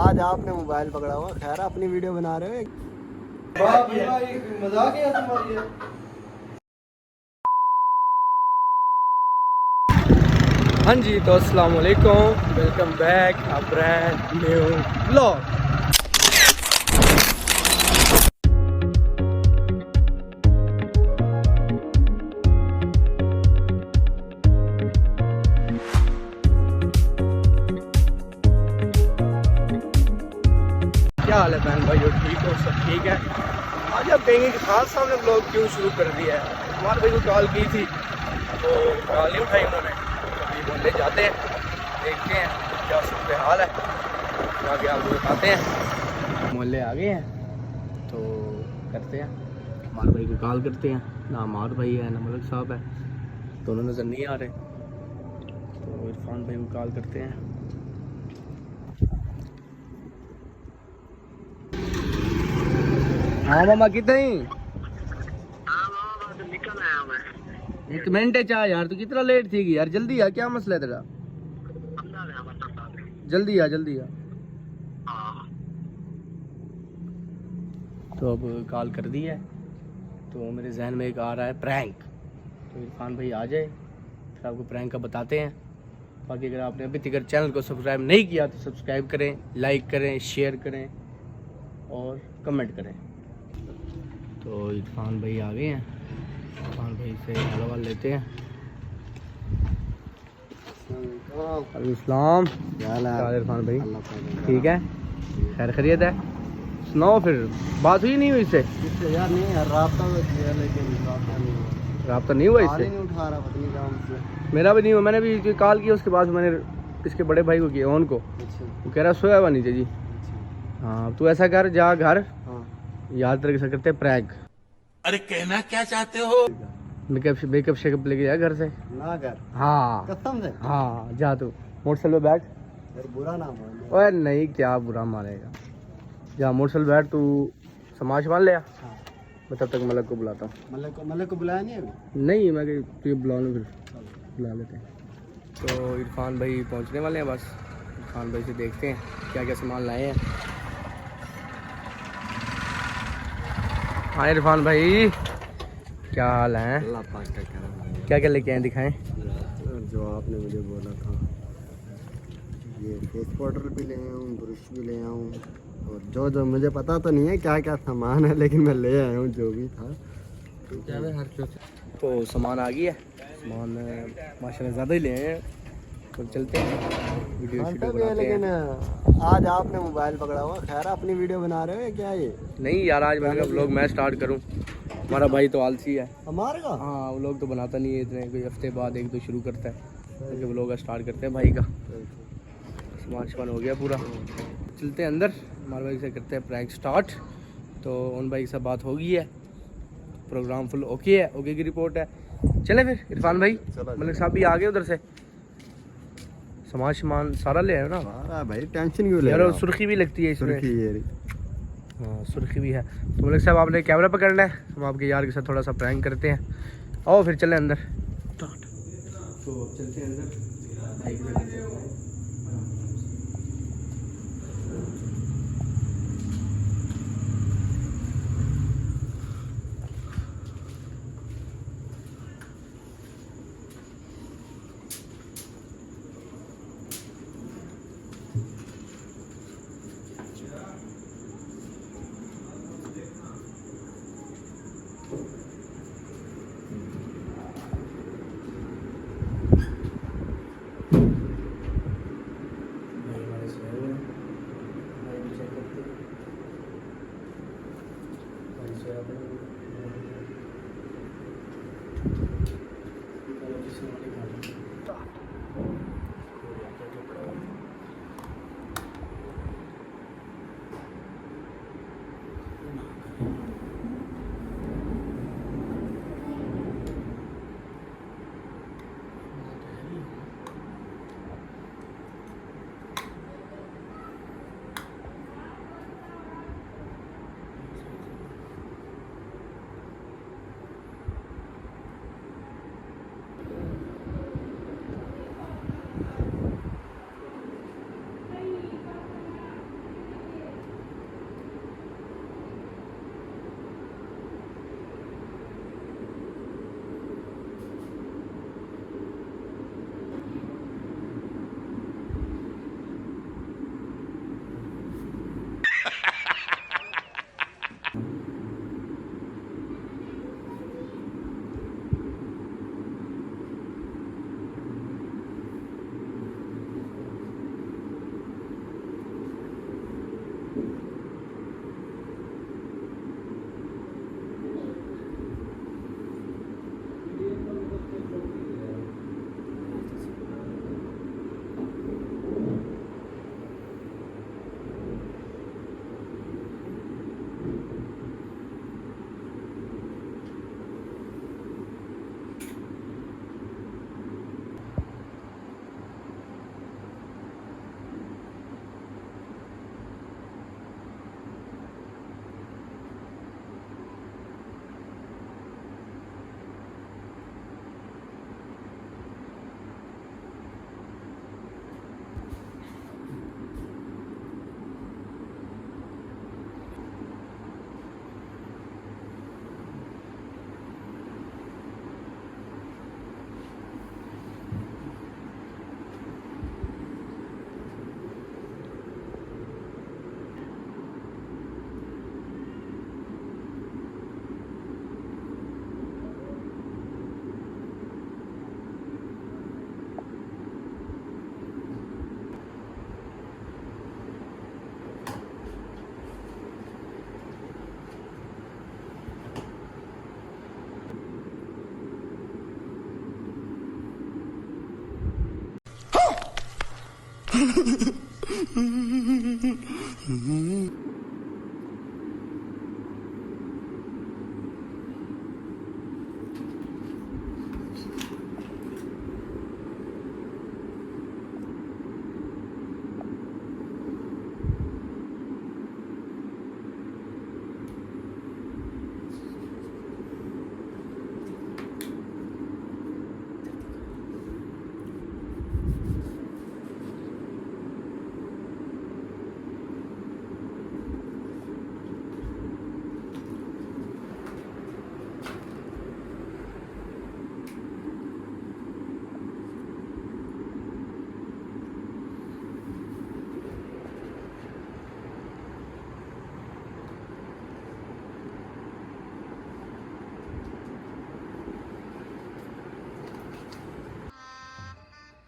आज आपने मोबाइल पकड़ा हुआ, खैर अपनी वीडियो बना रहे हो। मजाक है तुम्हारी। हाँ जी, तो अस्सलाम वालेकुम, welcome back a brand new vlog. क्या हाल है बहन भाई, ठीक हो? सब ठीक है। आज आप कहेंगे कि खास सामने ब्लॉग क्यों शुरू कर दिया है। हमारे भाई को कॉल की थी तो कॉल नहीं उठाई उन्होंने। अभी बोले जाते हैं, देखते हैं क्या सूरत हाल है, आगे आपको बताते हैं। मोहल्ले आ गए हैं तो करते हैं, हमारे भाई को कॉल करते हैं। ना हमारे भाई है ना मलिक साहब है, दोनों नज़र नहीं आ रहे। तो इरफान भाई को कॉल करते हैं। हाँ मामा, कितने ही? एक मिनट है चाह यार, तू कितना लेट थी यार, जल्दी आ, क्या मसला है तेरा? जल्दी आ, जल्दी आ। तो अब कॉल कर दी है तो मेरे जहन में एक आ रहा है प्रैंक। तो इरफान भाई आ जाए फिर आपको प्रैंक का बताते हैं। बाकी अगर आपने अभी तक चैनल को सब्सक्राइब नहीं किया तो सब्सक्राइब करें, लाइक करें, शेयर करें और कमेंट करें। तो इरफान भाई आ गए हैं, इरफान भाई से हलवा लेते हैं। इस्लाम, क्या हाल है इरफान भाई? ठीक है, खैर खैरियत है? सुनाओ फिर, बात हुई नहीं हुई इससे? यार नहीं यार, राब्ता तो किया लेकिन राब्ता नहीं हुआ। राब्ता नहीं हुआ इससे? नहीं उठा रहा, पता नहीं काम से। मेरा भी नहीं हुआ, मैंने भी कॉल किया उसके बाद मैंने इसके बड़े भाई को किया, ओन को। अच्छा। वो कह रहा सोया हुआ नीचे जी। अच्छा। हाँ, तू ऐसा कर, जा घर, हाँ। याद रख सकते प्रैंक। अरे कहना क्या चाहते हो? मेकअप शेकअप लेके जा घर से। ना कर। हाँ कसम से। हाँ, जा तू मोटरसाइकिल पे बैठ। यार बुरा ना मान। ओए नहीं, क्या बुरा मानेगा, जा मोटरसाइकिल बैठ, तू सामान मान ले आ। हाँ। मैं तब तक मलक को बुलाता हूँ। मलक को बुलाया नहीं अभी? नहीं, मैं तुझे बुला लूँ, फिर बुला लेते हैं। तो इरफान भाई पहुँचने वाले हैं, बस इरफान भाई से देखते हैं क्या क्या सामान लाए हैं। हाँ इरफान भाई, क्या हाल है? अल्लाह पाक का करम है। क्या क्या लेके आए, दिखाएं। जो आपने मुझे बोला था, ये फेस पाउडर भी ले आया हूँ, ब्रश भी ले आया हूँ, और जो जो मुझे पता तो नहीं है क्या क्या सामान है, लेकिन मैं ले आया हूँ जो भी था। तो सामान आ गया है, सामान माशाल्लाह ज़्यादा ही ले आए हैं। तो चलते हैं, वीडियो बनाते हैं। लेकिन आज आपने मोबाइल पकड़ा हुआ, खैर अपनी वीडियो बना रहे हो या क्या ये? नहीं यार, आज मैंने कहा व्लॉग मैं स्टार्ट करूं। हमारा भाई तो आलसी है। हमारे का? हाँ, व्लॉग तो बनाता नहीं है इतने, कोई हफ्ते बाद एक दो शुरू करता है, क्योंकि व्लॉग स्टार्ट करते हैं भाई का। सामान हो गया पूरा, चलते हैं अंदर, हमारे भाई से करते हैं प्रैंक स्टार्ट। तो उन भाई से बात हो गई है, प्रोग्राम फुल ओके है, ओके की रिपोर्ट है। चले फिर इरफान भाई, मलिक साहब भी आ गए उधर से, सामान सारा ले आए ना? हाँ भाई, टेंशन क्यों ले रहे हो? सुर्खी भी लगती है इसमें। सुर्खी ये हाँ, सुर्खी भी है। तो मलिक साहब आपने कैमरा पकड़ना है, हम आपके यार के साथ थोड़ा सा प्रैंक करते हैं। आओ फिर चले अंदर। तो चलते हैं अंदर, भाई के साथ करते हैं।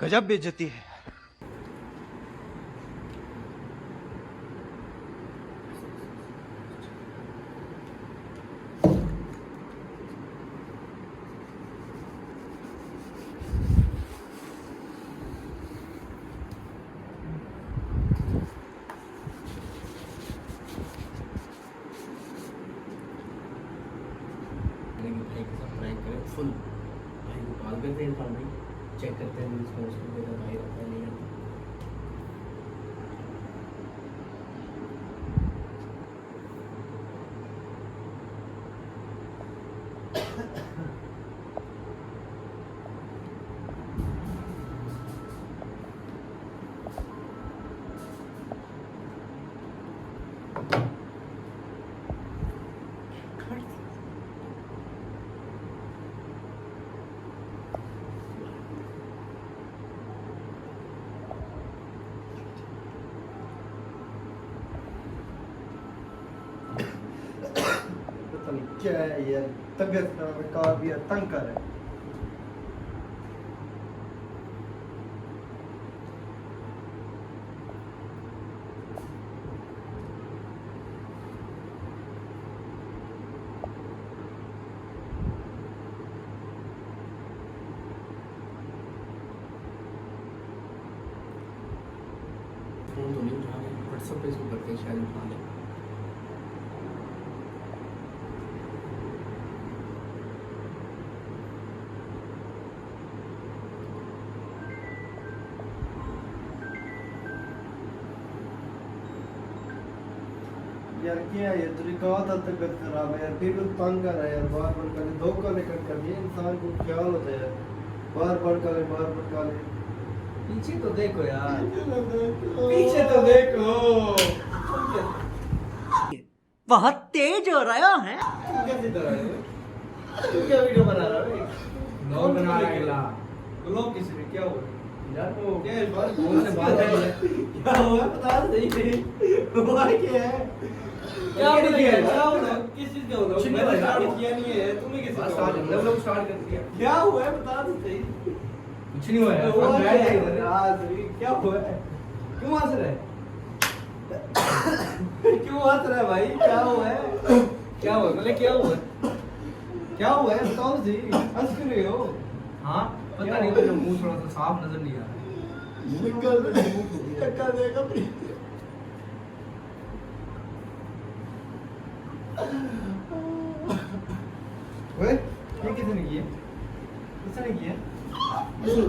गजब बेइज्जती है। भाई के साथ प्रैंक करें फुल। भाई को कॉल करते हैं इरफान भाई, चेक करते हैं उसको देखा भाई रहता है नहीं रहता। पता नहीं क्या है यार, तबीयत खराब है, कार भी तंग कर है। फोन तो नहीं उठा रहे, व्हाट्सएप पे इसको करते हैं, शायद उठा ले। यार क्या है, तेरी कहा था तबीयत खराब है यार, फिर भी तंग कर रहा है यार, बार बार कर धोखा लेकर कर दिया। इंसान को ख्याल होता है यार, बार बार करे, बार बार करे। पीछे तो देखो यार, पीछे तो देखो। बहुत तेज हो रहा है। तू कैसी तरह है? तू क्या वीडियो बना रहा है? ब्लॉग बना रहा है। ब्लॉग किस लिए, क्या हुआ यार वो क्या है बात? फोन से बात है। क्या हुआ बता सही। हुआ क्या है? क्या हो गया? क्या हुआ? किस चीज का हुआ? कुछ नहीं मैंने हुआ यार। स्टार्ट किया नहीं है, तुमने किस बस आज हम लोग स्टार्ट कर दिया। क्या हुआ है बता तो सही। कुछ नहीं हुआ यार। हुआ हम क्या बैठ है? गए इधर। आज क्या हुआ है? क्यों हंस रहे? क्यों हंस रहा है भाई? क्या हुआ है? क्या हुआ? मतलब क्या हुआ? क्या हुआ है बताओ जी, हंस क्यों रहे हो? हाँ पता नहीं, मेरा मुंह थोड़ा सा साफ नजर नहीं आ रहा। धक्का देगा फिर। ओए ये किसने किया? किसने किया?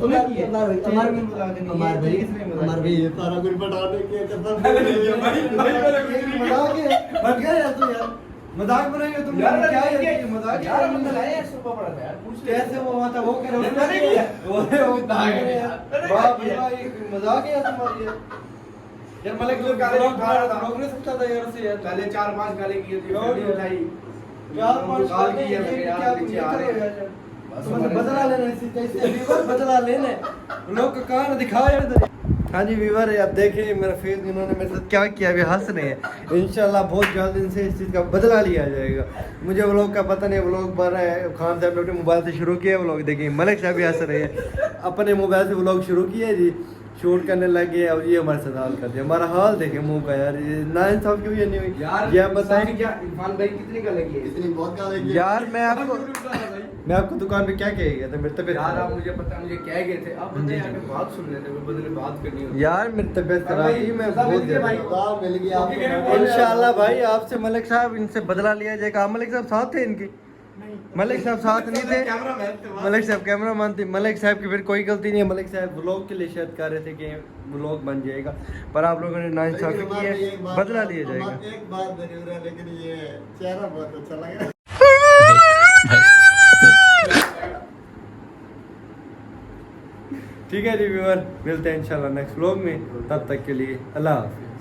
तुमने किया? हमारे में बुला के नहीं, हमारे भाई, किसने बुला हमारे के? भाई ये सारा कुछ बताने के कसम। मजाक है, बन गया यार तू यार, मजाक बनाएंगे तुम यार क्या क्या है ये मजाक यार है? हमने लाया 100 रुपया पड़ा था यार, पूछ ले। कैसे वो आता वो कह रहा मैंने नहीं किया। वो दाग है यार, वाह भाई ये मजाक है यार तुम्हारी ये। यार मलिक लोग गाली नहीं उठा रहा था। रोक नहीं सकता था यार उसे यार। पहले 4-5 गाली की थी, यार, फिर नहीं उठाई। यार पांच गाल की है, ये मेरे क्या यार तुम नीचे ये आ कर रहे रहे हो हैं। यार? बस तुम्हें हमारे बदला लेना है, कैसे व्यूअर बदला लेना है। लोग का कहां दिखाओ यार इधर। हाँ जी व्यूअर है, आप देखें मेरा फेस इन्होंने मेरे साथ क्या किया, अभी हंस रहे हैं। इंशाल्लाह बहुत जल्द इनसे इस चीज़ का बदला लिया जाएगा। मुझे व्लॉग का पता नहीं, व्लॉग बन रहा है, खान साहब ने अपने मोबाइल से शुरू किया व्लॉग, देखिए मलिक साहब भी हंस रहे हैं, अपने मोबाइल से व्लॉग शुरू किया जी। शूट करने लगे और ये हमारे साथ हाल कर दिया। हमारा हाल देखे मुंह का यार, ये ना इंसाफ क्यों ये नहीं हुई यार ये आप बताएं। क्या इरफान भाई कितनी का लगी है? इतनी बहुत गाली दी यार। मैं आपको दुकान पे क्या कह गया था, मेरी तबीयत यार आप मुझे पता मुझे कह गए थे, आप बंदे आके बात सुन लेते, वो बंदे ने बात करनी होती। यार मेरी तबीयत खराब थी, मैं सदा बहुत मिल गया भाई। मिल गया आपको। इंशाल्लाह भाई आपसे मलिक साहब इनसे बदला लिया जाएगा। मलिक साहब साथ थे इनके? मलिक साहब साथ नहीं थे, मलिक साहब कैमरामैन थे। मलिक साहब की फिर कोई गलती नहीं है, मलिक साहब व्लॉग के लिए शायद कर रहे थे कि व्लॉग बन जाएगा, पर आप लोगों ने नाइंसाफी की है, बदला लिया जाएगा। एक बात जरूर है, लेकिन ये चेहरा बहुत अच्छा लगा। ठीक है रिव्यूअर, मिलते हैं इंशाल्लाह नेक्स्ट व्लॉग में, तब तक के लिए अल्लाह हाफ़िज़।